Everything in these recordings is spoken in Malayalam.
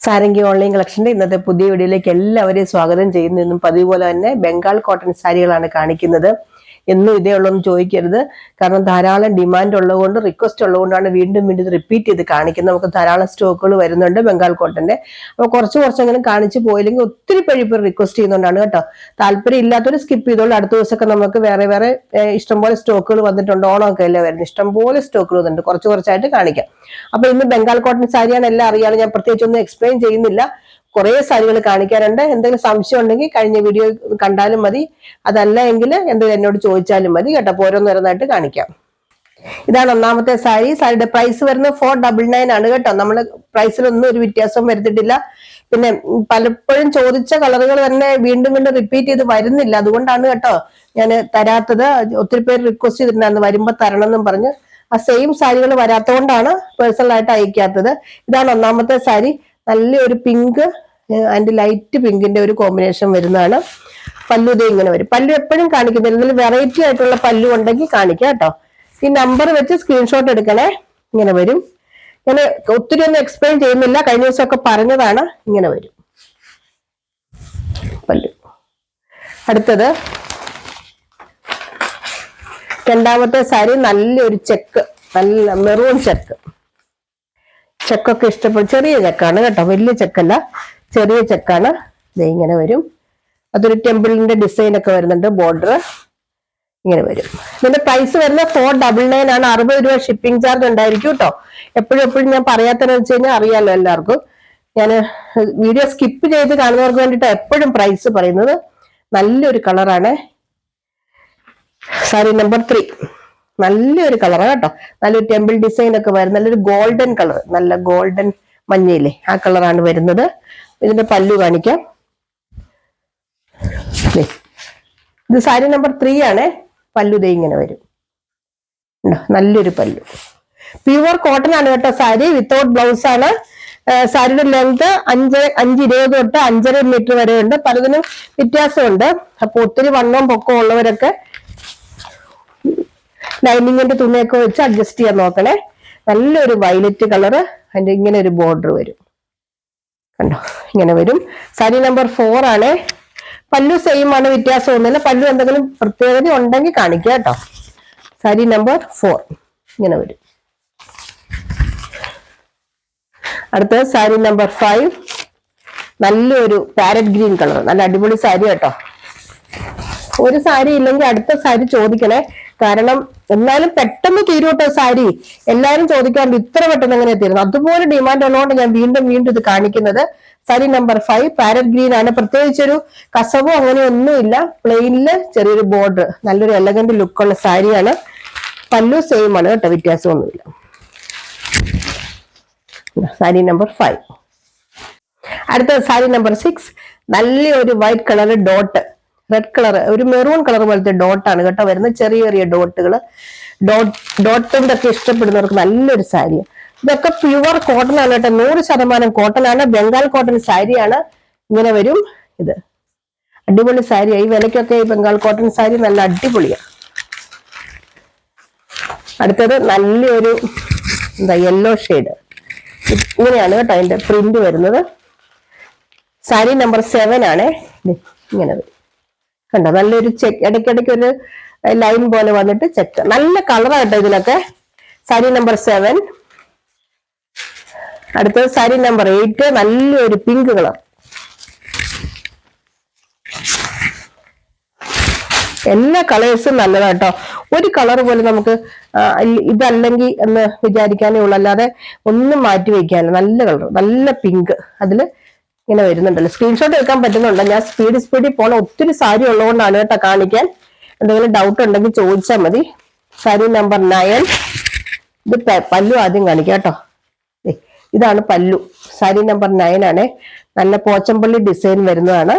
സാരംഗി ഓൺലൈൻ കളക്ഷന്റെ ഇന്നത്തെ പുതിയ വീഡിയോയിലേക്ക് എല്ലാവരെയും സ്വാഗതം ചെയ്യുന്നു. എന്നും പതിവ് പോലെ തന്നെ ബംഗാൾ കോട്ടൺ സാരികളാണ് കാണിക്കുന്നത്. എന്നും ഇതേ ഉള്ളൊന്നും ചോദിക്കരുത്, കാരണം ധാരാളം ഡിമാൻഡ് ഉള്ളതുകൊണ്ട്, റിക്വസ്റ്റ് ഉള്ളതുകൊണ്ടാണ് വീണ്ടും വീണ്ടും ഇത് റിപ്പീറ്റ് ചെയ്ത് കാണിക്കുന്നത്. നമുക്ക് ധാരാളം സ്റ്റോക്കുകൾ വരുന്നുണ്ട് ബംഗാൾ കോട്ടന്റെ. അപ്പോൾ കുറച്ചെങ്കിലും കാണിച്ചു പോയില്ലെങ്കിൽ ഒത്തിരി പേര് റിക്വസ്റ്റ് ചെയ്യുന്നതുകൊണ്ടാണ് കേട്ടോ. താല്പര്യം ഇല്ലാത്തവർ സ്കിപ്പ് ചെയ്തോളൂ. അടുത്ത ദിവസമൊക്കെ നമുക്ക് വേറെ ഇഷ്ടംപോലെ സ്റ്റോക്കുകൾ വന്നിട്ടുണ്ട്. ഓണമൊക്കെ അല്ലേ വരുന്നത്, ഇഷ്ടംപോലെ സ്റ്റോക്കുകൾ വന്നിട്ടുണ്ട്. കുറച്ചായിട്ട് കാണിക്കാം. അപ്പൊ ഇന്ന് ബംഗാൾ കോട്ടൺ സാരിയാണ്, എല്ലാം അറിയാതെ ഞാൻ പ്രത്യേകിച്ച് ഒന്നും എക്സ്പ്ലെയിൻ ചെയ്യുന്നില്ല. കുറെ സാരികൾ കാണിക്കാറുണ്ട്. എന്തെങ്കിലും സംശയം ഉണ്ടെങ്കിൽ കഴിഞ്ഞ വീഡിയോ കണ്ടാലും മതി, അതല്ല എങ്കിൽ എന്തെങ്കിലും എന്നോട് ചോദിച്ചാലും മതി കേട്ടോ. ഓരോന്നോരോന്നായിട്ട് കാണിക്കാം. ഇതാണ് ഒന്നാമത്തെ സാരി. സാരിയുടെ പ്രൈസ് വരുന്നത് 499 ആണ് കേട്ടോ. നമ്മള് പ്രൈസിലൊന്നും ഒരു വ്യത്യാസം വരുത്തിയിട്ടില്ല. പിന്നെ പലപ്പോഴും ചോദിച്ച കളറുകൾ തന്നെ വീണ്ടും റിപ്പീറ്റ് ചെയ്ത് വരുന്നില്ല, അതുകൊണ്ടാണ് കേട്ടോ ഞാൻ തരാത്തത്. ഒത്തിരി പേര് റിക്വസ്റ്റ് ചെയ്തിട്ടുണ്ടായിരുന്നു വരുമ്പോ തരണം എന്നും പറഞ്ഞ്. ആ സെയിം സാരികൾ വരാത്തതുകൊണ്ടാണ് പേഴ്സണലായിട്ട് അയക്കാത്തത്. ഇതാണ് ഒന്നാമത്തെ സാരി. നല്ലൊരു പിങ്ക് ആൻഡ് ലൈറ്റ് പിങ്കിന്റെ ഒരു കോമ്പിനേഷൻ വരുന്നതാണ്. പല്ലു ദേ ഇങ്ങനെ വരും. പല്ലു എപ്പോഴും കാണിക്കുന്നില്ല, എന്തെങ്കിലും വെറൈറ്റി ആയിട്ടുള്ള പല്ലു ഉണ്ടെങ്കിൽ കാണിക്കാം കേട്ടോ. ഈ നമ്പർ വെച്ച് സ്ക്രീൻഷോട്ട് എടുക്കണേ. ഇങ്ങനെ വരും. ഞാൻ ഒത്തിരി ഒന്നും എക്സ്പ്ലെയിൻ ചെയ്യുന്നില്ല, കഴിഞ്ഞ ദിവസമൊക്കെ പറഞ്ഞതാണ്. ഇങ്ങനെ വരും പല്ലു. അടുത്തത് രണ്ടാമത്തെ സാരി. നല്ലൊരു ചെക്ക്, നല്ല മെറൂൺ ചെക്ക്. ചെക്കൊക്കെ ഇഷ്ടപ്പെടും. ചെറിയ ചെക്കാണ് കേട്ടോ, വലിയ ചെക്കല്ല, ചെറിയ ചെക്കാണ്. ഇത് ഇങ്ങനെ വരും. അതൊരു ടെമ്പിളിന്റെ ഡിസൈൻ ഒക്കെ വരുന്നുണ്ട്. ബോർഡർ ഇങ്ങനെ വരും. ഇതിന്റെ പ്രൈസ് വരുന്നത് 499 ആണ്. 60 രൂപ ഷിപ്പിംഗ് ചാർജ് ഉണ്ടായിരിക്കും കേട്ടോ. എപ്പോഴും ഞാൻ പറയാത്തതെന്ന് വെച്ച് കഴിഞ്ഞാൽ അറിയാലോ എല്ലാവർക്കും. ഞാൻ വീഡിയോ സ്കിപ്പ് ചെയ്ത് കാണുന്നവർക്ക് വേണ്ടിയിട്ട് എപ്പോഴും പ്രൈസ് പറയുന്നത്. നല്ലൊരു കളറാണ് സാരി നമ്പർ 3. നല്ലൊരു കളറാണ് കേട്ടോ. നല്ലൊരു ടെമ്പിൾ ഡിസൈൻ ഒക്കെ വരും. നല്ലൊരു ഗോൾഡൻ കളർ, നല്ല ഗോൾഡൻ മഞ്ഞയില്ലേ, ആ കളറാണ് വരുന്നത്. ഇതിന്റെ പല്ലു കാണിക്കാം. ഇത് സാരി നമ്പർ 3 ആണ്. പല്ലു ദേ ഇങ്ങനെ വരും. നല്ലൊരു പല്ലു. പ്യുവർ കോട്ടൺ ആണ് കേട്ടോ സാരി. വിത്തൗട്ട് ബ്ലൗസ് ആണ്. സാരിയുടെ ലെങ്ത് 5.20 തൊട്ട് 5.5 മീറ്റർ വരെ ഉണ്ട്. പലതിനും വ്യത്യാസമുണ്ട്. അപ്പൊ ഒത്തിരി വണ്ണവും പൊക്കവും ഉള്ളവരൊക്കെ ലൈനിങ്ങിന്റെ തുണിയൊക്കെ വെച്ച് അഡ്ജസ്റ്റ് ചെയ്യാൻ നോക്കണേ. നല്ലൊരു വയലറ്റ് കളറ്. അതിന്റെ ഇങ്ങനെ ഒരു ബോർഡർ വരും കണ്ടോ, ഇങ്ങനെ വരും. സാരി നമ്പർ 4 ആണ്. പല്ലു സെയിം ആണ്, വ്യത്യാസം ഒന്നുമില്ല. പല്ലു എന്തെങ്കിലും പ്രത്യേകത ഉണ്ടെങ്കിൽ കാണിക്കുക കേട്ടോ. സാരി നമ്പർ 4 ഇങ്ങനെ വരും. അടുത്തത് സാരി നമ്പർ 5. നല്ലൊരു പാരറ്റ് ഗ്രീൻ കളർ, നല്ല അടിപൊളി സാരി കേട്ടോ. ഒരു സാരി ഇല്ലെങ്കിൽ അടുത്ത സാരി ചോദിക്കണേ, കാരണം എന്നാലും പെട്ടെന്ന് തീരുവട്ടോ സാരി. എല്ലാരും ചോദിക്കാറുണ്ട് ഇത്ര പെട്ടെന്ന് എങ്ങനെ തീരുന്നു. അതുപോലെ ഡിമാൻഡ് ഉള്ളതുകൊണ്ട് ഞാൻ വീണ്ടും ഇത് കാണിക്കുന്നത്. സാരി നമ്പർ 5 പാരറ്റ് ഗ്രീൻ ആണ്. പ്രത്യേകിച്ചൊരു കസവോ അങ്ങനെ ഒന്നുമില്ല, പ്ലെയിനില് ചെറിയൊരു ബോർഡർ. നല്ലൊരു എലഗന്റ് ലുക്കുള്ള സാരിയാണ്. പല്ലു സെയിം ആണ് കേട്ടോ, വ്യത്യാസമൊന്നുമില്ല. സാരി നമ്പർ 5. അടുത്ത സാരി നമ്പർ 6. നല്ലൊരു white colour dot, red colour, ഒരു മെറൂൺ കളർ പോലത്തെ ഡോട്ടാണ് കേട്ടോ വരുന്നത്. ചെറിയ ഡോട്ടുകൾ. ഡോട്ടിന്റെ ഒക്കെ ഇഷ്ടപ്പെടുന്നവർക്ക് നല്ലൊരു സാരി. ഇതൊക്കെ പ്യുവർ കോട്ടൺ ആണ് കേട്ടോ, 100% കോട്ടൺ ആണ്. ബംഗാൾ കോട്ടൺ സാരിയാണ്. ഇങ്ങനെ വരും. ഇത് അടിപൊളി സാരിയായി. വിലയ്ക്കൊക്കെ ഈ ബംഗാൾ കോട്ടൺ സാരി നല്ല അടിപൊളിയാണ്. അടുത്തത് നല്ലൊരു യെല്ലോ ഷെയ്ഡ്. ഇങ്ങനെയാണ് കേട്ടോ അതിന്റെ പ്രിന്റ് വരുന്നത്. സാരി നമ്പർ 7 ആണ്. ഇങ്ങനെ വരും കണ്ടോ. നല്ലൊരു ചെക്ക്, ഇടയ്ക്കിടയ്ക്ക് ഒരു ലൈൻ പോലെ വന്നിട്ട് ചെക്ക്. നല്ല കളറാട്ടോ ഇതിനൊക്കെ. സാരി നമ്പർ 7. അടുത്തത് സാരി നമ്പർ 8. നല്ലൊരു പിങ്ക് കളർ. എല്ലാ കളേഴ്സും നല്ലതാട്ടോ. ഒരു കളർ പോലെ നമുക്ക് ഇതല്ലെങ്കിൽ എന്ന് വിചാരിക്കാനേ ഉള്ളൂ, അല്ലാതെ ഒന്നും മാറ്റി വെക്കാനില്ല. നല്ല കളർ, നല്ല പിങ്ക്. അതില് ഇങ്ങനെ വരുന്നുണ്ടല്ലോ. സ്ക്രീൻഷോട്ട് എടുക്കാൻ പറ്റുന്നുണ്ടോ? ഞാൻ സ്പീഡിൽ പോണ ഒത്തിരി സാരി ഉള്ളതുകൊണ്ടാണ് കേട്ടോ കാണിക്കാൻ. എന്തെങ്കിലും ഡൗട്ട് ഉണ്ടെങ്കിൽ ചോദിച്ചാൽ മതി. സാരി നമ്പർ 9. ഇത് പല്ലു ആദ്യം കാണിക്കാം കേട്ടോ. ഇതാണ് പല്ലു. സാരി നമ്പർ 9 ആണ്. നല്ല പോച്ചമ്പള്ളി ഡിസൈൻ വരുന്നതാണ്.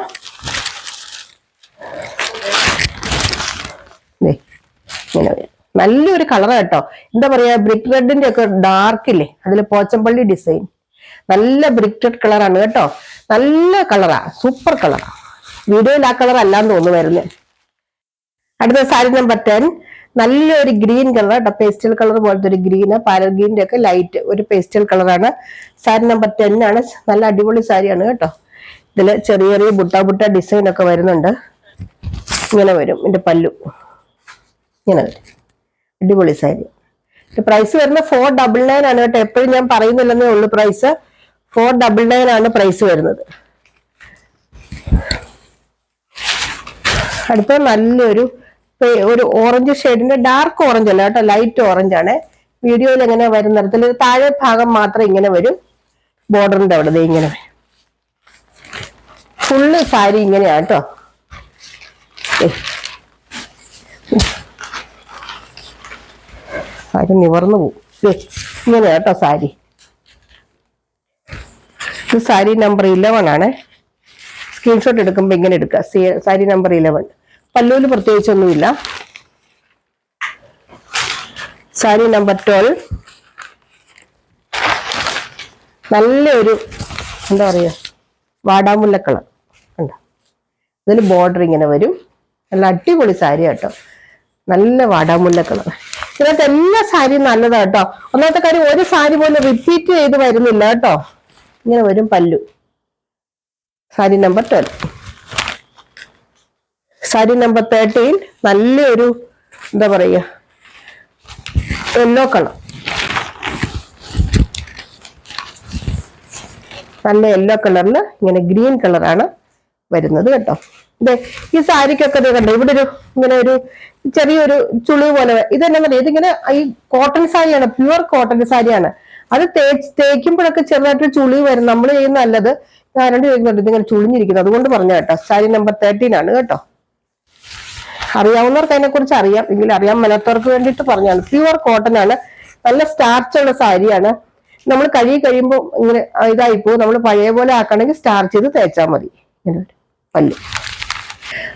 ഇങ്ങനെ വരും. നല്ലൊരു കളർ കേട്ടോ. എന്താ പറയാ, ബ്രിക്ക് റെഡിന്റെ ഒക്കെ ഡാർക്ക് ഇല്ലേ, അതിൽ പോച്ചമ്പള്ളി ഡിസൈൻ. നല്ല ബ്രിക്ക് റെഡ് കളറാണ് കേട്ടോ. നല്ല കളറാ, സൂപ്പർ കളറാ. വീഡിയോയിൽ ആ കളർ അല്ലാന്ന് തോന്നുന്നു വരുന്നത്. അടുത്ത സാരി നമ്പർ 10. നല്ലൊരു ഗ്രീൻ കളർ കേട്ടോ, പേസ്റ്റൽ കളർ പോലത്തെ ഒരു ഗ്രീന്, പാരൽ ഗ്രീൻ്റെ ഒക്കെ ലൈറ്റ് ഒരു പേസ്റ്റൽ കളറാണ്. സാരി നമ്പർ 10 ആണ്. നല്ല അടിപൊളി സാരിയാണ് കേട്ടോ. ഇതില് ചെറിയ ചെറിയ ബുട്ട ഡിസൈൻ ഒക്കെ വരുന്നുണ്ട്. ഇങ്ങനെ വരും ഇതിന്റെ പല്ലു, ഇങ്ങനെ വരും. അടിപൊളി സാരി. പ്രൈസ് വരുന്നത് 499 ആണ് കേട്ടോ. എപ്പോഴും ഞാൻ പറയുന്നില്ലെന്നേ ഉള്ളൂ പ്രൈസ്. 499 ആണ് പ്രൈസ് വരുന്നത്. അടുത്ത നല്ലൊരു ഓറഞ്ച് ഷെയ്ഡിന്റെ, ഡാർക്ക് ഓറഞ്ച് അല്ല കേട്ടോ, ലൈറ്റ് ഓറഞ്ച് ആണ്. വീഡിയോയിൽ എങ്ങനെ വരും തരത്തിൽ താഴെ ഭാഗം മാത്രം ഇങ്ങനെ വരും, ബോർഡറിന്റെ അവിടെ ഇങ്ങനെ വരും. ഫുള്ള് സാരി ഇങ്ങനെയാ കേട്ടോ. സാരി നിവർന്നു പോകും, ഇങ്ങനെയാ കേട്ടോ സാരി. ഇത് സാരി നമ്പർ 11 ആണ്. സ്ക്രീൻഷോട്ട് എടുക്കുമ്പോ ഇങ്ങനെ എടുക്കുക. സാരി നമ്പർ 11. പല്ലുവിൽ പ്രത്യേകിച്ചൊന്നുമില്ല. സാരി നമ്പർ 12. നല്ലൊരു എന്താ പറയുക, വാടാമുല്ല കളർ കണ്ടോ. ഇതിൽ ബോർഡർ ഇങ്ങനെ വരും. നല്ല അടിപൊളി സാരി കേട്ടോ. നല്ല വാടാമുല്ല കളർ. ഇതിനകത്ത് എല്ലാ സാരിയും നല്ലതാ കേട്ടോ. ഒന്നാമത്തെ കാര്യം, ഒരു സാരി പോലും റിപ്പീറ്റ് ചെയ്ത് വരുന്നില്ല കേട്ടോ. ഇങ്ങനെ വരും പല്ലു. സാരി നമ്പർ 12. സാരി നമ്പർ 13 നല്ലൊരു എന്താ പറയുക, യെല്ലോ കളർ. നല്ല യെല്ലോ കളറിൽ ഇങ്ങനെ ഗ്രീൻ കളറാണ് വരുന്നത് കേട്ടോ. ഇതെ ഈ സാരിക്കൊക്കെ കണ്ടോ, ഇവിടെ ഒരു ഇങ്ങനെ ഒരു ചെറിയൊരു ചുളി പോലെ. ഇതെന്നാ പറയുക, ഇതിങ്ങനെ ഈ കോട്ടൺ സാരിയാണ്, പ്യുവർ കോട്ടൺ സാരിയാണ്. അത് തേക്കുമ്പോഴൊക്കെ ചെറുതായിട്ട് ചുളി വരും. നമ്മൾ ചെയ്യുന്ന നല്ലത്. ആരോട് ചോദിക്കുന്നുണ്ട് ഇതിങ്ങനെ ചുളിഞ്ഞിരിക്കുന്നത്, അതുകൊണ്ട് പറഞ്ഞ കേട്ടോ. സാരി നമ്പർ 13 ആണ് കേട്ടോ. അറിയാവുന്നവർക്ക് അതിനെ കുറിച്ച് അറിയാം, എങ്കിലും അറിയാൻ മേലാത്തവർക്ക് വേണ്ടിയിട്ട് പറഞ്ഞാണ്. പ്യുവർ കോട്ടൺ ആണ്. നല്ല സ്റ്റാർച്ച് ഉള്ള സാരിയാണ്. നമ്മൾ കഴുകി കഴിയുമ്പോൾ ഇങ്ങനെ ഇതായിപ്പോ, നമ്മൾ പഴയ പോലെ ആക്കണമെങ്കിൽ സ്റ്റാർച്ച് ചെയ്ത് തേച്ചാൽ മതി. ഇങ്ങനെ പല്ല്.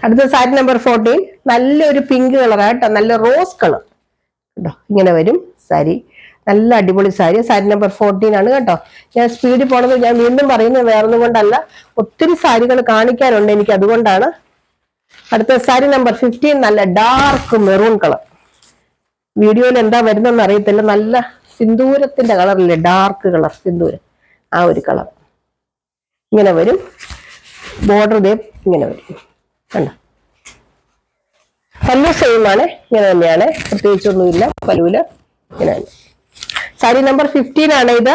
അടുത്ത സാരി നമ്പർ 14 നല്ലൊരു പിങ്ക് കളറാട്ടോ, നല്ല റോസ് കളർ കേട്ടോ. ഇങ്ങനെ വരും സാരി. നല്ല അടിപൊളി സാരി. സാരി നമ്പർ 14 ആണ് കേട്ടോ. ഞാൻ സ്പീഡിൽ പോണത് ഞാൻ വീണ്ടും പറയുന്നത് വേറൊന്നും കൊണ്ടല്ല, ഒത്തിരി സാരികൾ കാണിക്കാനുണ്ട് എനിക്ക്, അതുകൊണ്ടാണ്. അടുത്ത സാരി നമ്പർ 15 നല്ല ഡാർക്ക് മെറൂൺ കളർ. വീഡിയോയിൽ എന്താ വരുന്നെന്ന് അറിയത്തില്ല. നല്ല സിന്ദൂരത്തിന്റെ കളറില്ലേ, ഡാർക്ക് കളർ സിന്ദൂരം, ആ ഒരു കളർ. ഇങ്ങനെ വരും. ബോർഡർ ദേ ഇങ്ങനെ വരും കണ്ടോ. പല്ലു സെയിം ആണ്, ഇങ്ങനെ തന്നെയാണ്, പ്രത്യേകിച്ചൊന്നുമില്ല പല്ലുവില്. ഇങ്ങനെ സാരി നമ്പർ 15 ആണ് ഇത്.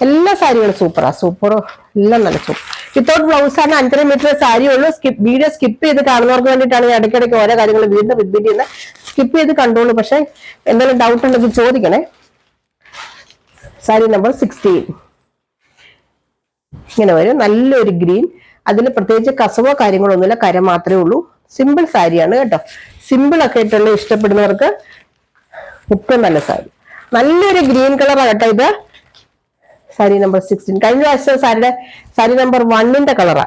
എല്ലാ സാരികളും സൂപ്പറോ, എല്ലാം നല്ല സൂപ്പർ. വിത്തൗട്ട് ബ്ലൗസ് ആണ്. 5.5 മീറ്റർ സാരി ഉള്ളൂ. വീഡിയോ സ്കിപ്പ് ചെയ്ത് കാണുന്നവർക്ക് വേണ്ടിയിട്ടാണ് ഞാൻ ഇടയ്ക്കിടയ്ക്ക് ഓരോ കാര്യങ്ങൾ വീണ്ടും റിപ്പീറ്റ് ചെയ്യുന്നത്. സ്കിപ്പ് ചെയ്ത് കണ്ടോളൂ. പക്ഷെ എന്തെങ്കിലും ഡൗട്ട് ഉണ്ടെങ്കിൽ ചോദിക്കണേ. സാരി നമ്പർ 16 ഇങ്ങനെ വരും. നല്ലൊരു ഗ്രീൻ. അതിൽ പ്രത്യേകിച്ച് കസവോ കാര്യങ്ങളോ ഒന്നുമില്ല, കര മാത്രമേ ഉള്ളൂ. സിമ്പിൾ സാരിയാണ് കേട്ടോ. സിമ്പിൾ ഒക്കെ ആയിട്ടുള്ള ഇഷ്ടപ്പെടുന്നവർക്ക് ഏറ്റവും നല്ല സാരി. നല്ലൊരു ഗ്രീൻ കളറാണ് കേട്ടോ ഇത്. സാരി നമ്പർ 16. കഴിഞ്ഞ പ്രാവശ്യം സാരി നമ്പർ 1ന്റെ കളറാ,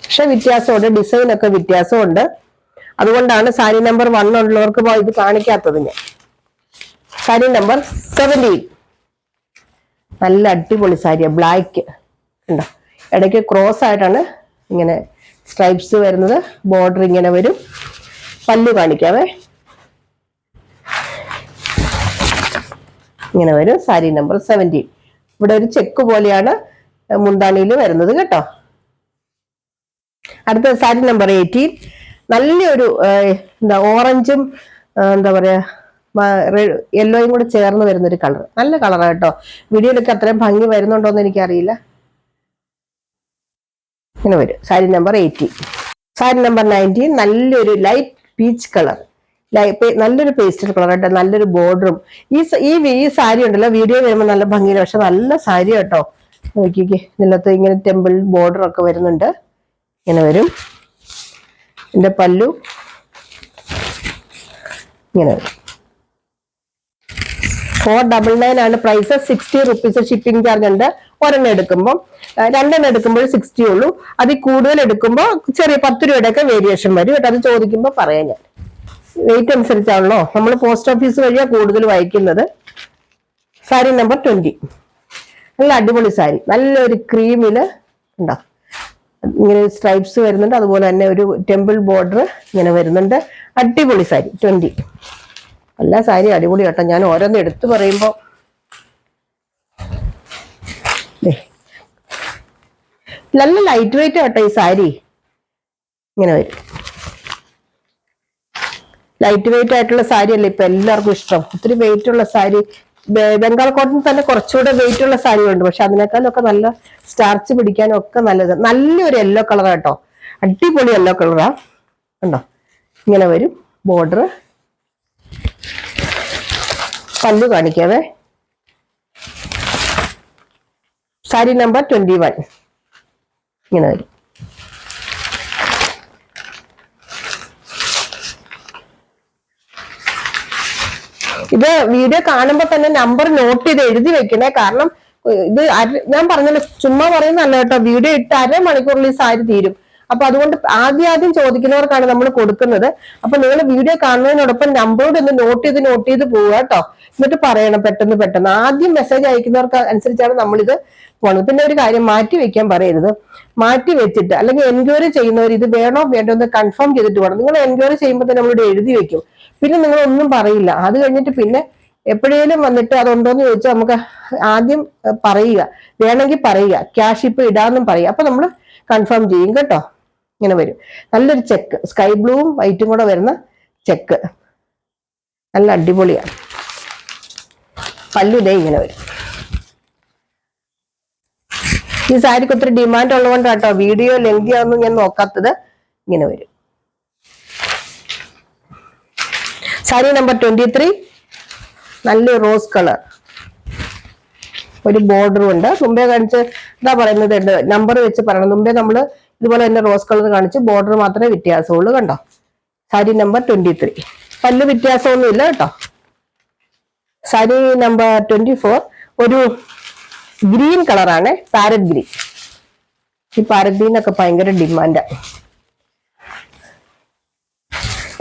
പക്ഷെ വ്യത്യാസമുണ്ട്, ഡിസൈൻ ഒക്കെ വ്യത്യാസമുണ്ട്. അതുകൊണ്ടാണ് സാരി നമ്പർ 1 ഉള്ളവർക്ക് ഇത് കാണിക്കാത്തത് ഞാൻ. സാരി നമ്പർ 17 നല്ല അടിപൊളി സാരിയാ, ബ്ലാക്ക് ഉണ്ടോ. ഇടയ്ക്ക് ക്രോസ് ആയിട്ടാണ് ഇങ്ങനെ സ്ട്രൈപ്സ് വരുന്നത്. ബോർഡർ ഇങ്ങനെ വരും. പല്ലു കാണിക്കാവേ, ഇങ്ങനെ വരും. സാരി നമ്പർ 17. ഇവിടെ ഒരു ചെക്ക് പോലെയാണ് മുന്താണിയിൽ വരുന്നത് കേട്ടോ. അടുത്ത സാരി നമ്പർ 18 നല്ലൊരു എന്താ ഓറഞ്ചും എന്താ പറയാ യെല്ലോയും കൂടെ ചേർന്ന് വരുന്നൊരു കളർ. നല്ല കളറാണ് കേട്ടോ. വീഡിയോയിലൊക്കെ അത്രയും ഭംഗി വരുന്നുണ്ടോന്ന് എനിക്കറിയില്ല. ഇങ്ങനെ വരും. സാരി നമ്പർ 18. സാരി നമ്പർ 19 നല്ലൊരു ലൈറ്റ് പീച്ച് കളർ, നല്ലൊരു പേസ്റ്റൽ കളർ കേട്ടോ. നല്ലൊരു ബോർഡറും. ഈ സാരി ഉണ്ടല്ലോ, വീഡിയോ വരുമ്പോൾ നല്ല ഭംഗിയില്ല, പക്ഷെ നല്ല സാരി കേട്ടോ. നോക്കിക്കേ, ഇതിനകത്ത് ഇങ്ങനെ ടെമ്പിൾ ബോർഡർ ഒക്കെ വരുന്നുണ്ട്. ഇങ്ങനെ വരും. ഇതിന്റെ പല്ലു ഇങ്ങനെ വരും. 499 ആണ് പ്രൈസ്. 60 റുപ്പീസ് ഷിപ്പിംഗ് ചാർജ് ഉണ്ട്. ഒരെണ്ണം എടുക്കുമ്പോൾ, 2 എടുക്കുമ്പോൾ 60 ഉള്ളൂ. അതിൽ കൂടുതൽ എടുക്കുമ്പോൾ ചെറിയ 10 രൂപയുടെ ഒക്കെ വേരിയേഷൻ വരും കേട്ടോ. അത് ചോദിക്കുമ്പോൾ പറയാം ഞാൻ. വെയിറ്റ് അനുസരിച്ചാണല്ലോ, നമ്മൾ പോസ്റ്റ് ഓഫീസ് വഴിയാണ് കൂടുതൽ വായിക്കുന്നത്. സാരി നമ്പർ 20 നല്ല അടിപൊളി സാരി. നല്ലൊരു ക്രീമില് ഉണ്ടോ, ഇങ്ങനെ സ്ട്രൈപ്സ് വരുന്നുണ്ട്. അതുപോലെ തന്നെ ഒരു ടെമ്പിൾ ബോർഡർ ഇങ്ങനെ വരുന്നുണ്ട്. അടിപൊളി സാരി 20. എല്ലാ സാരി അടിപൊളി കേട്ടോ. ഞാൻ ഓരോന്ന് എടുത്തു പറയുമ്പോ നല്ല ലൈറ്റ് വെയിറ്റ് കേട്ടോ ഈ സാരി. ഇങ്ങനെ വരും. ലൈറ്റ് വെയിറ്റ് ആയിട്ടുള്ള സാരി അല്ലേ ഇപ്പൊ എല്ലാവർക്കും ഇഷ്ടം. ഒത്തിരി വെയിറ്റ് ഉള്ള സാരി, ബംഗാൾ കോട്ടൺ തന്നെ കുറച്ചുകൂടെ വെയിറ്റ് ഉള്ള സാരികളുണ്ട്. പക്ഷെ അതിനേക്കാളൊക്കെ നല്ല സ്റ്റാർച്ച് പിടിക്കാനും ഒക്കെ നല്ലത്. നല്ലൊരു യെല്ലോ കളർ കേട്ടോ, അടിപൊളി യെല്ലോ കളറാ കണ്ടോ. ഇങ്ങനെ വരും ബോർഡർ. പല്ലു കാണിക്കാവേ. സാരി നമ്പർ 21 ഇങ്ങനെ വരും. ഇത് വീഡിയോ കാണുമ്പോ തന്നെ നമ്പർ നോട്ട് ചെയ്ത് എഴുതി വെക്കണേ. കാരണം ഇത് ഞാൻ പറഞ്ഞല്ലോ, ചുമ്മാ പറയുന്നല്ല കേട്ടോ. വീഡിയോ ഇട്ട് 1/2 മണിക്കൂറിൽ ഈ സാരി തീരും. അപ്പൊ അതുകൊണ്ട് ആദ്യം ചോദിക്കുന്നവർക്കാണ് നമ്മൾ കൊടുക്കുന്നത്. അപ്പൊ നിങ്ങൾ വീഡിയോ കാണുന്നതിനോടൊപ്പം നമ്പറോട് ഒന്ന് നോട്ട് ചെയ്ത് പോവുക കേട്ടോ. എന്നിട്ട് പറയണം പെട്ടെന്ന്. ആദ്യം മെസ്സേജ് അയക്കുന്നവർക്ക് അനുസരിച്ചാണ് നമ്മളിത് പോണത്. പിന്നെ ഒരു കാര്യം, മാറ്റി വെക്കാൻ പറയരുത്. മാറ്റി വെച്ചിട്ട് അല്ലെങ്കിൽ എൻക്വയറി ചെയ്യുന്നവർ ഇത് വേണോ വേണ്ടോ എന്ന് കൺഫേം ചെയ്തിട്ട് പോകണം. നിങ്ങൾ എൻക്വയറി ചെയ്യുമ്പോൾ തന്നെ നമ്മളിവിടെ എഴുതി വെക്കും. പിന്നെ നിങ്ങൾ ഒന്നും പറയില്ല. അത് കഴിഞ്ഞിട്ട് പിന്നെ എപ്പോഴേലും വന്നിട്ട് അതുണ്ടോന്ന് ചോദിച്ചാൽ നമുക്ക് ആദ്യം പറയുക, വേണമെങ്കിൽ പറയുക, ക്യാഷ് ഇപ്പൊ ഇടാന്നും പറയുക. അപ്പൊ നമ്മൾ കൺഫേം ചെയ്യും കേട്ടോ. ഇങ്ങനെ വരും. നല്ലൊരു ചെക്ക്, സ്കൈ ബ്ലൂവും വൈറ്റും കൂടെ വരുന്ന ചെക്ക്, നല്ല അടിപൊളിയാണ്. പല്ലു ഇതേ ഇങ്ങനെ വരും. ഈ സാരിക്ക് ഒത്തിരി ഡിമാൻഡ് ഉള്ളതുകൊണ്ട് കേട്ടോ വീഡിയോ ലെങ്തി ആണെന്ന് ഞാൻ നോക്കാത്തത്. ഇങ്ങനെ വരും. സാരി നമ്പർ 23 നല്ല റോസ് കളർ, ഒരു ബോർഡറും ഉണ്ട്. മുമ്പേ കാണിച്ച് എന്താ പറയുന്നത്, നമ്പർ വെച്ച് പറയണം. മുമ്പേ നമ്മൾ ഇതുപോലെ തന്നെ റോസ് കളർ കാണിച്ച് ബോർഡർ മാത്രമേ വ്യത്യാസമുള്ളൂ കണ്ടോ. സാരി നമ്പർ 23. പല്ല് വ്യത്യാസമൊന്നുമില്ല കേട്ടോ. സാരി നമ്പർ 24 ഒരു ഗ്രീൻ കളറാണ്, പാരറ്റ് ഗ്രീൻ. ഈ പാരറ്റ് ഗ്രീനൊക്കെ ഭയങ്കര ഡിമാൻഡാണ്.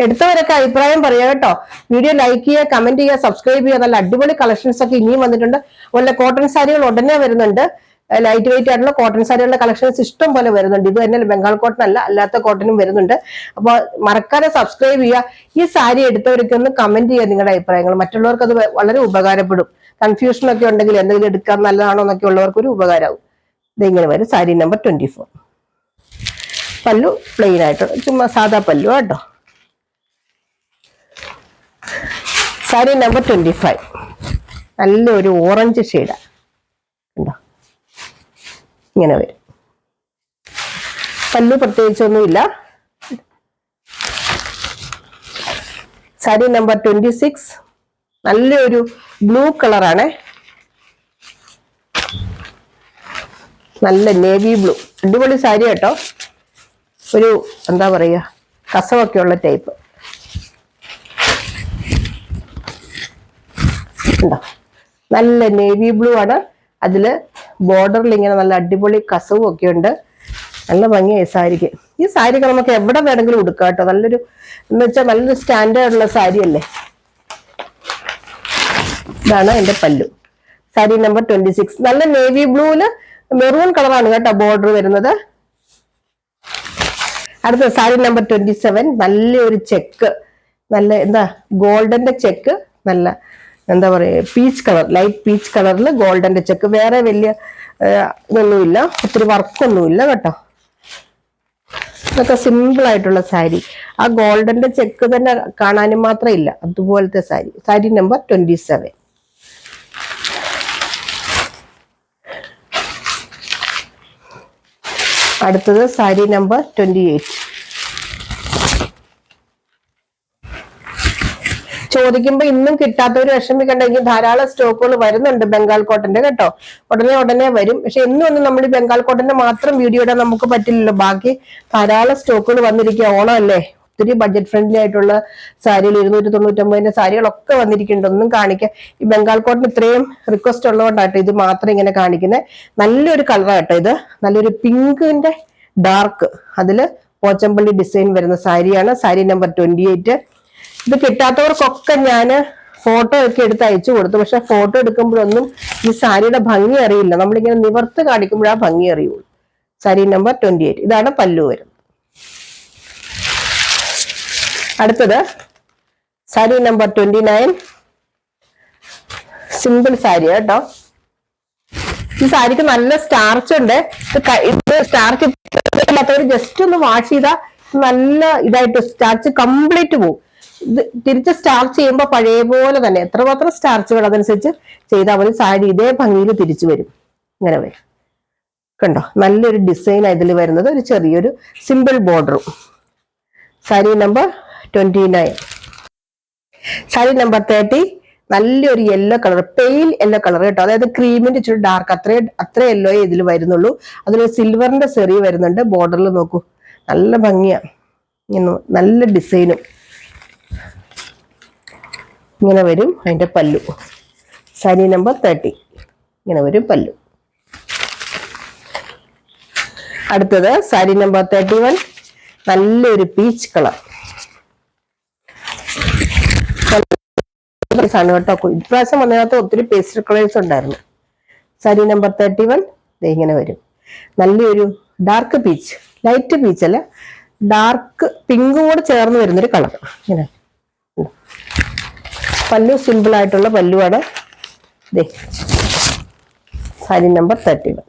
എടുത്തവരൊക്കെ അഭിപ്രായം പറയുക കേട്ടോ. വീഡിയോ ലൈക്ക് ചെയ്യുക, കമന്റ് ചെയ്യുക, സബ്സ്ക്രൈബ് ചെയ്യുക. നല്ല അടിപൊളി കളക്ഷൻസ് ഒക്കെ ഇനിയും വന്നിട്ടുണ്ട്. അതുപോലെ കോട്ടൺ സാരികൾ ഉടനെ വരുന്നുണ്ട്. ലൈറ്റ് വെയിറ്റ് ആയിട്ടുള്ള കോട്ടൺ സാരികളുടെ കളക്ഷൻസ് ഇഷ്ടം പോലെ വരുന്നുണ്ട്. ഇത് തന്നെ ബംഗാൾ കോട്ടൺ അല്ല, അല്ലാത്ത കോട്ടനും വരുന്നുണ്ട്. അപ്പോൾ മറക്കാതെ സബ്സ്ക്രൈബ് ചെയ്യുക. ഈ സാരി എടുത്തവരൊക്കെ ഒന്ന് കമന്റ് ചെയ്യുക നിങ്ങളുടെ അഭിപ്രായങ്ങൾ. മറ്റുള്ളവർക്ക് അത് വളരെ ഉപകാരപ്പെടും. കൺഫ്യൂഷനൊക്കെ ഉണ്ടെങ്കിൽ എന്തെങ്കിലും എടുക്കാൻ നല്ലതാണോ എന്നൊക്കെ ഉള്ളവർക്ക് ഒരു ഉപകാരമാവും. ഇതിങ്ങനെ വരും. സാരി നമ്പർ 24. പല്ലു പ്ലെയിൻ ആയിട്ട് ചുമ്മാ സാധാ പല്ലു കേട്ടോ. സാരി നമ്പർ 25 നല്ലൊരു ഓറഞ്ച് ഷെയ്ഡാ ഉണ്ടോ. ഇങ്ങനെ വരും. പല്ലു പ്രത്യേകിച്ചൊന്നുമില്ല. സാരി നമ്പർ 26 നല്ലൊരു ബ്ലൂ കളറാണ്, നല്ല നേവി ബ്ലൂ. അടിപൊളി സാരി കേട്ടോ. ഒരു എന്താ പറയുക, കസവൊക്കെ ഉള്ള ടൈപ്പ് ഉണ്ടോ. നല്ല നേവി ബ്ലൂ ആണ്. അതില് ബോർഡറിൽ ഇങ്ങനെ നല്ല അടിപൊളി കസവും ഒക്കെ ഉണ്ട്. നല്ല ഭംഗിയായി സാരിക്ക്. ഈ സാരിക്ക് നമുക്ക് എവിടെ വേണമെങ്കിലും ഉടുക്കാം കേട്ടോ. നല്ലൊരു എന്ന് വെച്ചാൽ നല്ലൊരു സ്റ്റാൻഡേർഡ് ഉള്ള സാരി അല്ലേ. ഇതാണ് എന്റെ പല്ലു. സാരി നമ്പർ 26 നല്ല നേവി ബ്ലൂവില് മെറൂൺ കളറാണ് കേട്ടോ ബോർഡർ വരുന്നത്. അടുത്ത സാരി നമ്പർ 27 നല്ലൊരു ചെക്ക്, നല്ല എന്താ ഗോൾഡന്റെ ചെക്ക്, നല്ല എന്താ പറയുക പീച്ച് കളർ, ലൈറ്റ് പീച്ച് കളറിൽ ഗോൾഡന്റെ ചെക്ക്. വേറെ വലിയ ഇതൊന്നുമില്ല, ഒത്തിരി വർക്കൊന്നുമില്ല കേട്ടോ. ഇതൊക്കെ സിമ്പിൾ ആയിട്ടുള്ള സാരി. ആ ഗോൾഡന്റെ ചെക്ക് തന്നെ കാണാനും മാത്രം ഇല്ല, അതുപോലത്തെ സാരി. സാരി നമ്പർ 27. അടുത്തത് സാരി നമ്പർ 28. ചോദിക്കുമ്പോ ഇന്നും കിട്ടാത്തവർ വിഷമിക്കണ്ടെങ്കിൽ ധാരാളം സ്റ്റോക്കുകൾ വരുന്നുണ്ട് ബംഗാൾ കോട്ടന്റെ കേട്ടോ. ഉടനെ വരും. പക്ഷെ എന്നും നമ്മൾ ബംഗാൾ കോട്ടന്റെ മാത്രം വീഡിയോ ഇടാൻ നമുക്ക് പറ്റില്ലല്ലോ. ബാക്കി ധാരാളം സ്റ്റോക്കുകൾ വന്നിരിക്കുക. ഓണം അല്ലേ, ഒത്തിരി ബഡ്ജറ്റ് ഫ്രണ്ട്ലി ആയിട്ടുള്ള സാരികൾ 299 സാരികളൊക്കെ വന്നിരിക്കുന്നുണ്ട്. ഒന്നും കാണിക്കാൻ ഈ ബംഗാൾ കോട്ടൺ ഇത്രയും റിക്വസ്റ്റ് ഉള്ളതുകൊണ്ടാട്ടോ ഇത് മാത്രം ഇങ്ങനെ കാണിക്കുന്നത്. നല്ലൊരു കളറാട്ടോ ഇത്. നല്ലൊരു പിങ്കിന്റെ ഡാർക്ക്, അതില് പോച്ചമ്പള്ളി ഡിസൈൻ വരുന്ന സാരിയാണ്. സാരി നമ്പർ 28. ഇത് കിട്ടാത്തവർക്കൊക്കെ ഞാൻ ഫോട്ടോ ഒക്കെ എടുത്ത് അയച്ചു കൊടുത്തു. പക്ഷെ ഫോട്ടോ എടുക്കുമ്പോഴൊന്നും ഈ സാരിയുടെ ഭംഗി അറിയില്ല. നമ്മളിങ്ങനെ നിവർത്ത് കാണിക്കുമ്പോഴാ ഭംഗി അറിയുള്ളൂ. സാരി നമ്പർ 28. ഇതാണ് പല്ലു വരുന്നത്. അടുത്തത് സാരി നമ്പർ 29. സിമ്പിൾ സാരി കേട്ടോ. ഈ സാരിക്ക് നല്ല സ്റ്റാർച്ച് ഉണ്ട്. ഇത് സ്റ്റാർച്ച് ഇല്ലാത്തവർ ജസ്റ്റ് ഒന്ന് വാഷ് ചെയ്താൽ നല്ല ഇതായിട്ട് സ്റ്റാർച്ച് കംപ്ലീറ്റ് പോകും. ഇത് തിരിച്ച് സ്റ്റാർച്ച് ചെയ്യുമ്പോൾ പഴയ പോലെ തന്നെ എത്രമാത്രം സ്റ്റാർച്ചുകൾ അതനുസരിച്ച് ചെയ്താൽ മതി. സാരി ഇതേ ഭംഗിയിൽ തിരിച്ചു വരും. ഇങ്ങനെ വരും. കണ്ടോ, നല്ലൊരു ഡിസൈൻ ഇതിൽ വരുന്നത്. ഒരു ചെറിയൊരു സിമ്പിൾ ബോർഡറും. സാരി നമ്പർ 29. സാരി നമ്പർ 30. നല്ലൊരു yellow colour, pale yellow colour കേട്ടോ. അതായത് ക്രീമിന്റെ ഇച്ചിരി ഡാർക്ക്, അത്ര യെല്ലോ ഇതിൽ വരുന്നുള്ളൂ. അതിൽ സിൽവറിന്റെ സെറി വരുന്നുണ്ട്. ബോർഡറിൽ നോക്കൂ, നല്ല ഭംഗിയാ. ഇങ്ങനെ നല്ല ഡിസൈനും ഇങ്ങനെ വരും. അതിന്റെ പല്ലു സാരി നമ്പർ 30. ഇങ്ങനെ വരും പല്ലു. അടുത്തത് സാരി നമ്പർ 31. നല്ലൊരു പീച്ച് കളർ ആണ് കേട്ടോ. ഇപ്രാവശ്യം വന്നതിനകത്ത് ഒത്തിരി പേസ്റ്റൽ കളേഴ്സ് ഉണ്ടായിരുന്നു. സാരി നമ്പർ 31 ഇങ്ങനെ വരും. നല്ലൊരു ഡാർക്ക് പീച്ച്, ലൈറ്റ് പീച്ച് അല്ല, ഡാർക്ക് പിങ്കും കൂടെ ചേർന്ന് വരുന്നൊരു കളർ. ഇങ്ങനെ പല്ലു സിമ്പിൾ ആയിട്ടുള്ള പല്ലുവാണ്. സാരി നമ്പർ 31.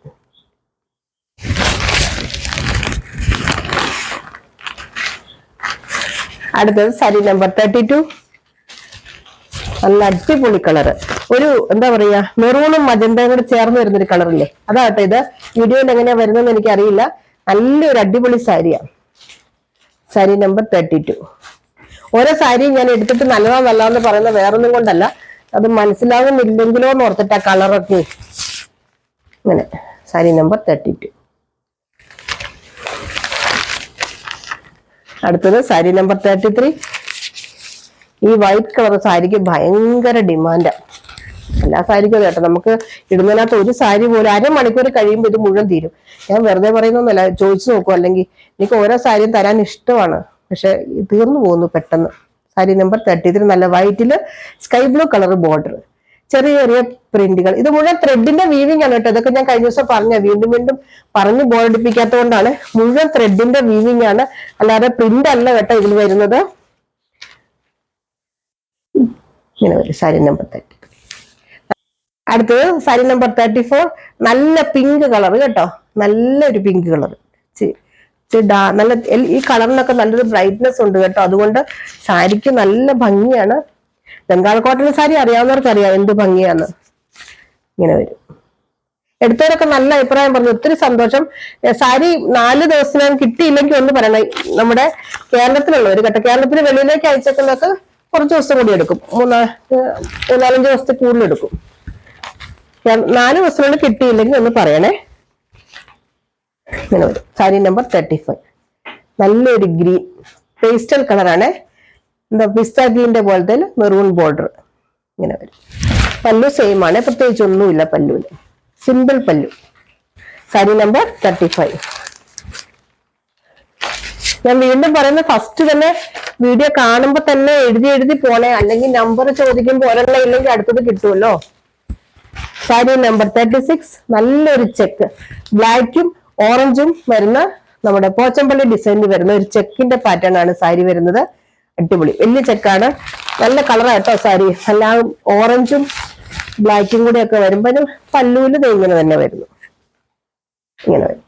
അടുത്തത് സാരി നമ്പർ 32. നല്ല അടിപൊളി കളറ്. ഒരു എന്താ പറയാ, മെറൂണും മജന്തയും കൂടെ ചേർന്ന് വരുന്നൊരു കളറില്ലേ, അതാട്ടെ ഇത്. വീഡിയോയിൽ എങ്ങനെയാ വരുന്നതെന്ന് എനിക്കറിയില്ല. നല്ലൊരു അടിപൊളി സാരിയാണ്. സാരി നമ്പർ 32. ഓരോ സാരിയും ഞാൻ എടുത്തിട്ട് നല്ലതാന്ന് പറയുന്നത് വേറൊന്നും കൊണ്ടല്ല, അത് മനസ്സിലാകുന്നില്ലെങ്കിലോ എന്ന് ഓർത്തിട്ട് ആ കളറൊക്കെ. ഇങ്ങനെ സാരി നമ്പർ 32. അടുത്തത് സാരി നമ്പർ 33. ഈ വൈറ്റ് കളർ സാരിക്ക് ഭയങ്കര ഡിമാൻഡാ. എല്ലാ സാരിക്കും കേട്ടോ. നമുക്ക് ഇടുന്നതിനകത്ത് ഒരു സാരി പോലും അരമണിക്കൂർ കഴിയുമ്പോൾ ഇത് മുഴുവൻ തീരും. ഞാൻ വെറുതെ പറയുന്നൊന്നുമല്ല, ചോദിച്ചു നോക്കും. അല്ലെങ്കിൽ എനിക്ക് ഓരോ സാരിയും തരാൻ ഇഷ്ടമാണ്, പക്ഷെ തീർന്നു പോകുന്നു പെട്ടെന്ന്. സാരി നമ്പർ 33. നല്ല വൈറ്റില് സ്കൈ ബ്ലൂ കളർ ബോർഡർ, ചെറിയ ചെറിയ പ്രിന്റുകൾ. ഇത് മുഴുവൻ ത്രെഡിന്റെ വീവിംഗ് ആണ് കേട്ടോ. ഇതൊക്കെ ഞാൻ കഴിഞ്ഞ ദിവസം വീണ്ടും പറഞ്ഞ് ബോർഡിപ്പിക്കാത്തത് കൊണ്ടാണ്. മുഴുവൻ ത്രെഡിന്റെ വീവിംഗ് ആണ്, അല്ലാതെ പ്രിന്റ് അല്ല കേട്ടോ ഇതിൽ വരുന്നത്. ഇങ്ങനെ വരും സാരി നമ്പർ 30. അടുത്തത് സാരി നമ്പർ 34. നല്ല പിങ്ക് കളർ കേട്ടോ. നല്ലൊരു പിങ്ക് കളർ, നല്ല ഈ കളറിനൊക്കെ നല്ലൊരു ബ്രൈറ്റ്നെസ് ഉണ്ട് കേട്ടോ. അതുകൊണ്ട് സാരിക്ക് നല്ല ഭംഗിയാണ്. ബംഗാൾ കോട്ടൺ സാരി അറിയാവുന്നവർക്ക് അറിയാം എന്ത് ഭംഗിയാന്ന്. ഇങ്ങനെ വരും. എടുത്തവരൊക്കെ നല്ല അഭിപ്രായം പറഞ്ഞു, ഒത്തിരി സന്തോഷം. സാരി 4 ദിവസത്തിനകം കിട്ടിയില്ലെങ്കിൽ ഒന്ന് പറയണം. നമ്മുടെ കേരളത്തിലുള്ളവർ കേട്ടോ, കേരളത്തിന് വെളിയിലേക്ക് അയച്ചേക്കുന്നതൊക്കെ കുറച്ച് ദിവസം കൂടി എടുക്കും. 4-5 ദിവസത്തിൽ കൂടുതൽ എടുക്കും. 4 ദിവസത്തിനുള്ളിൽ കിട്ടിയില്ലെങ്കിൽ ഒന്ന് പറയണേ. ഇങ്ങനെ വരും. സാരി നമ്പർ 35. നല്ലൊരു ഗ്രീൻ പേസ്റ്റൽ കളറാണ്. എന്താ പിസ്ത ഗ്രീന്റെ പോലത്തെ മെറൂൺ ബോർഡർ. ഇങ്ങനെ വരും. പല്ലു സെയിം ആണ്, പ്രത്യേകിച്ച് ഒന്നുമില്ല പല്ലുവിന്. സിമ്പിൾ പല്ലു. സാരി നമ്പർ 35. ഞാൻ വീണ്ടും പറയുന്നത്, ഫസ്റ്റ് തന്നെ വീഡിയോ കാണുമ്പോൾ തന്നെ എഴുതി പോണേ, അല്ലെങ്കിൽ നമ്പർ ചോദിക്കുമ്പോൾ ഒരെണ്ണം ഇല്ലെങ്കിൽ അടുത്തത് കിട്ടുമല്ലോ. സാരി നമ്പർ 36. നല്ലൊരു ചെക്ക്, ബ്ലാക്കും ഓറഞ്ചും വരുന്ന നമ്മുടെ പോച്ചമ്പള്ളി ഡിസൈനിൽ വരുന്ന ഒരു ചെക്കിന്റെ പാറ്റേൺ ആണ് സാരി വരുന്നത്. അടിപൊളി വലിയ ചെക്കാണ്. നല്ല കളറാട്ടോ സാരി. എല്ലാം ഓറഞ്ചും ബ്ലാക്കും കൂടെ ഒക്കെ വരുമ്പോൾ പല്ലൂല് ഇങ്ങനെ തന്നെ വരുന്നു. ഇങ്ങനെ വരും.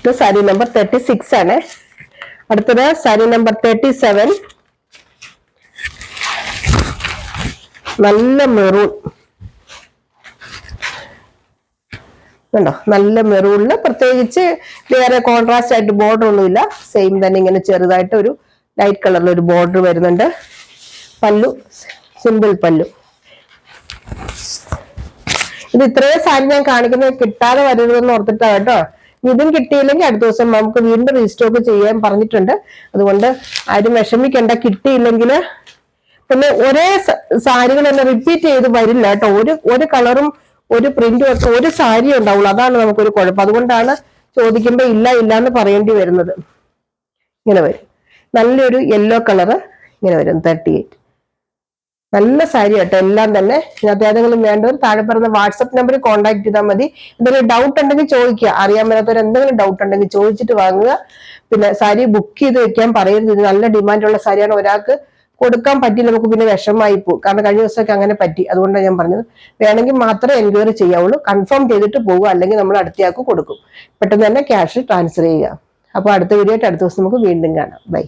ഇത് സാരി നമ്പർ 36 ആണ്. അടുത്തത് സാരി നമ്പർ 37. നല്ല മെറൂൺ കണ്ടോ. നല്ല മെറൂണില് പ്രത്യേകിച്ച് വേറെ കോൺട്രാസ്റ്റ് ആയിട്ട് ബോർഡർ ഒന്നുമില്ല. സെയിം തന്നെ ഇങ്ങനെ ചെറുതായിട്ട് ഒരു ലൈറ്റ് കളറിൽ ഒരു ബോർഡർ വരുന്നുണ്ട്. പല്ലു സിമ്പിൾ പല്ലു. ഇത് ഇത്രയും സാരി ഞാൻ കാണിക്കുന്നത് കിട്ടാതെ വരരുതെന്ന് ഓർത്തിട്ടാ കേട്ടോ. ഇതും കിട്ടിയില്ലെങ്കിൽ അടുത്ത ദിവസം നമുക്ക് വീണ്ടും റീസ്റ്റോക്ക് ചെയ്യാൻ പറഞ്ഞിട്ടുണ്ട്. അതുകൊണ്ട് ആരും വിഷമിക്കണ്ട. കിട്ടിയില്ലെങ്കിൽ പിന്നെ ഒരേ സാരികൾ തന്നെ റിപ്പീറ്റ് ചെയ്ത് വരില്ല കേട്ടോ. ഒരു കളറും ഒരു പ്രിന്റും ഒക്കെ ഒരു സാരി ഉണ്ടാവുള്ളൂ. അതാണ് നമുക്കൊരു കുഴപ്പം. അതുകൊണ്ടാണ് ചോദിക്കുമ്പോൾ ഇല്ല എന്ന് പറയേണ്ടി വരുന്നത്. ഇങ്ങനെ വരും. നല്ലൊരു യെല്ലോ കളറ് ഇങ്ങനെ വരും. 38. നല്ല സാരി കേട്ടോ, എല്ലാം തന്നെ. ഇതിനകത്ത് ഏതെങ്കിലും വേണ്ടവർ താഴെ പറഞ്ഞ വാട്സപ്പ് നമ്പറിൽ കോൺടാക്ട് ചെയ്താൽ മതി. എന്തെങ്കിലും ഡൗട്ട് ഉണ്ടെങ്കിൽ ചോദിക്കുക, അറിയാൻ മേലാത്തവർ എന്തെങ്കിലും ഡൗട്ട് ഉണ്ടെങ്കിൽ ചോദിച്ചിട്ട് വാങ്ങുക. പിന്നെ സാരി ബുക്ക് ചെയ്ത് വെക്കാൻ പറയരുത്, ഇത് നല്ല ഡിമാൻഡുള്ള സാരിയാണ്. ഒരാൾക്ക് കൊടുക്കാൻ പറ്റില്ല, നമുക്ക് പിന്നെ വിഷമമായി പോകും. കാരണം കഴിഞ്ഞ ദിവസമൊക്കെ അങ്ങനെ പറ്റി, അതുകൊണ്ടാണ് ഞാൻ പറഞ്ഞത്. വേണമെങ്കിൽ മാത്രമേ എൻക്വയറി ചെയ്യാവുള്ളൂ, കൺഫേം ചെയ്തിട്ട് പോകുക, അല്ലെങ്കിൽ നമ്മൾ അടുത്തയാൾക്ക് കൊടുക്കും. പെട്ടെന്ന് തന്നെ ക്യാഷ് ട്രാൻസ്ഫർ ചെയ്യുക. അപ്പോൾ അടുത്ത വീഡിയോ ആയിട്ട് അടുത്ത ദിവസം നമുക്ക് വീണ്ടും കാണാം. ബൈ.